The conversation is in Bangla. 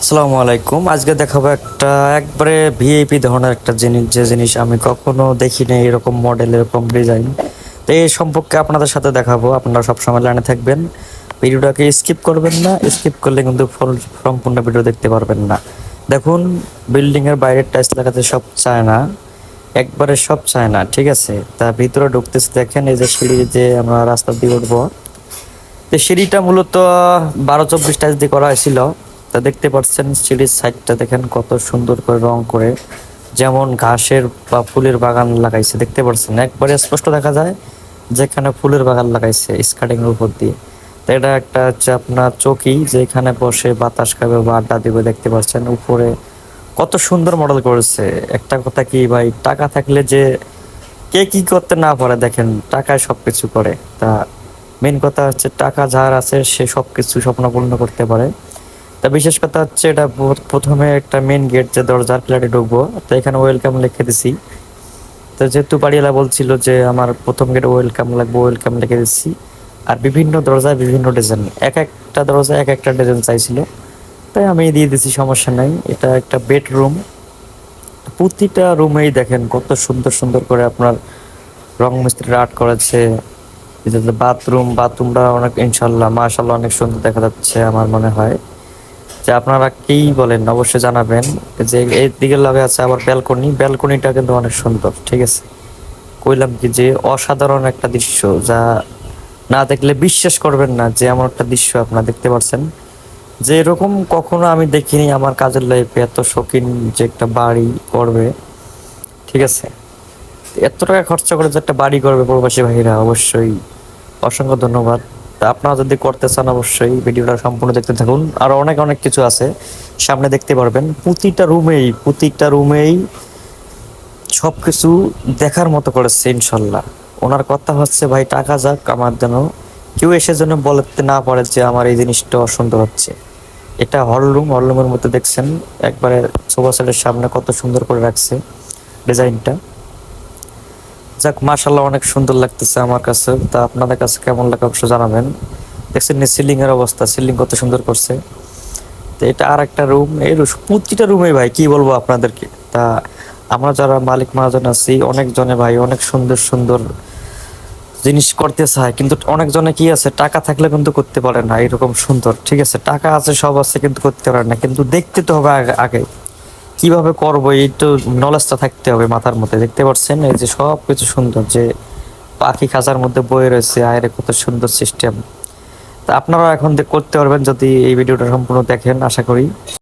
আসসালামু আলাইকুম। আজকে দেখাবো একটা একবারে ভিআইপি ধরনের একটা জিনিস, যে জিনিস আমি কখনো দেখিনি, এরকম মডেল, এরকম ডিজাইন। তো এই সম্পর্কে আপনাদের সাথে দেখাবো। আপনারা সবসময় লাইনে থাকবেন, ভিডিওটাকে স্কিপ করবেন না। স্কিপ করলে কিন্তু সম্পূর্ণ ভিডিও দেখতে পারবেন না। দেখুন, বিল্ডিংয়ের বাইরের টাইলস লাগাতে সব চায় না, একবারে সব চায় না, ঠিক আছে। তা ভিতরে ঢুকতেছে, দেখেন এই যে সিঁড়ি, যে আমরা রাস্তা দিয়ে উঠবো, তো সিঁড়িটা মূলত 12-24 টাইলস দিয়ে করা হয়েছিল। তা দেখতে পাচ্ছেন সিঁড়ির সাইডটা দেখেন কত সুন্দর করে রং করে, যেমন ঘাসের বা ফুলের বাগান লাগাইছে, দেখতে পাচ্ছেন একবারে স্পষ্ট দেখা যায় যেখানে ফুলের বাগান লাগাইছে স্কার্টিং এর উপর দিয়ে। তো এটা একটা হচ্ছে আপনার চৌকি, যেখানে বসে বাতাস খাবে বা আড্ডা দিবে, দেখতে পাচ্ছেন উপরে কত সুন্দর মডেল করেছে। একটা কথা কি ভাই, টাকা থাকলে যে কে কি করতে না পারে, দেখেন টাকায় সবকিছু করে। তা মেন কথা হচ্ছে টাকা যার আছে সে সবকিছু স্বপ্ন পূর্ণ করতে পারে। তা বিশেষ কথা হচ্ছে এটা প্রথমে একটা মেন গেট, যে দরজার ফ্ল্যাটে ঢুকবো, তো এখানে ওয়েলকাম লিখে দিছি। তো যেহেতু বাড়িওয়ালা বলছিল যে আমার প্রথম গেটে ওয়েলকাম লাগবে, ওয়েলকাম লিখে দিচ্ছি। আর বিভিন্ন দরজায় বিভিন্ন ডিজাইন, এক একটা দরজায় এক একটা ডিজাইন চাইছিল, তাই আমি দিয়ে দিছি, সমস্যা নাই। এটা একটা বেডরুম, প্রতিটা রুমেই দেখেন কত সুন্দর সুন্দর করে আপনার রং মিস্ত্রি আর্ট করেছে। বাথরুমটা অনেক ইনশাল্লাহ মাশাল্লাহ অনেক সুন্দর দেখা যাচ্ছে। আমার মনে হয় যে আপনারা কি বলেন অবশ্যই জানাবেন। যে এই দিকে লগে আছে আবার ব্যালকনিটা কিন্তু অনেক সুন্দর, ঠিক আছে। কইলাম কি যে অসাধারণ একটা দৃশ্য, যা না দেখলে বিশ্বাস করবেন না যে এমন একটা দৃশ্য আপনারা দেখতে পাচ্ছেন, যে এরকম কখনো আমি দেখিনি আমার কাজের লাইফে। এত শৌখিন যে একটা বাড়ি করবে, ঠিক আছে, এত টাকা খরচা করে যে একটা বাড়ি করবে প্রবাসী ভাইরা, অবশ্যই অসংখ্য ধন্যবাদ। তা আপনারা যদি করতে চান অবশ্যই ভিডিওটা সম্পূর্ণ দেখতে থাকুন। আর অনেক অনেক কিছু আছে সামনে, দেখতে পারবেন। প্রতিটা রুমেই সবকিছু দেখার মতো করেছে ইনশাল্লাহ। ওনার কথা হচ্ছে ভাই টাকা যাক, আমার যেন কেউ এসে যেন বলতে না পারে যে আমার এই জিনিসটা অসুন্দর হচ্ছে। এটা হলরুমের মধ্যে দেখছেন একবারে সোফা সেটের সামনে কত সুন্দর করে রাখছে ডিজাইনটা। যাক, মাশাল্লাহ অনেক সুন্দর লাগতেছে আমার কাছে। তা আপনাদের কাছে কেমন লাগে অবশ্যই জানাবেন। দেখছেন সিলিং এর অবস্থা, সিলিং কত সুন্দর করছে। তো এটা আর একটা রুম, এই প্রতিটা রুমে ভাই কি বলবো আপনাদেরকে। তা আমরা যারা মালিক মহাজন আছি, অনেক জনে ভাই অনেক সুন্দর সুন্দর জিনিস করতে চায়, কিন্তু অনেক জনে কি আছে, টাকা থাকলে কিন্তু করতে পারে না এরকম সুন্দর, ঠিক আছে। টাকা আছে, সব আছে, কিন্তু করতে পারে না। কিন্তু দেখতে তো হবে আগে কিভাবে করবো, এই তো নলেজটা থাকতে হবে মাথার মধ্যে। দেখতে পাচ্ছেন এই যে সব কিছু সুন্দর, যে পাখি খাঁচার মধ্যে বয়ে রয়েছে, আয়ের কত সুন্দর সিস্টেম। তা আপনারা এখন করতে পারবেন যদি এই ভিডিওটা সম্পূর্ণ দেখেন, আশা করি।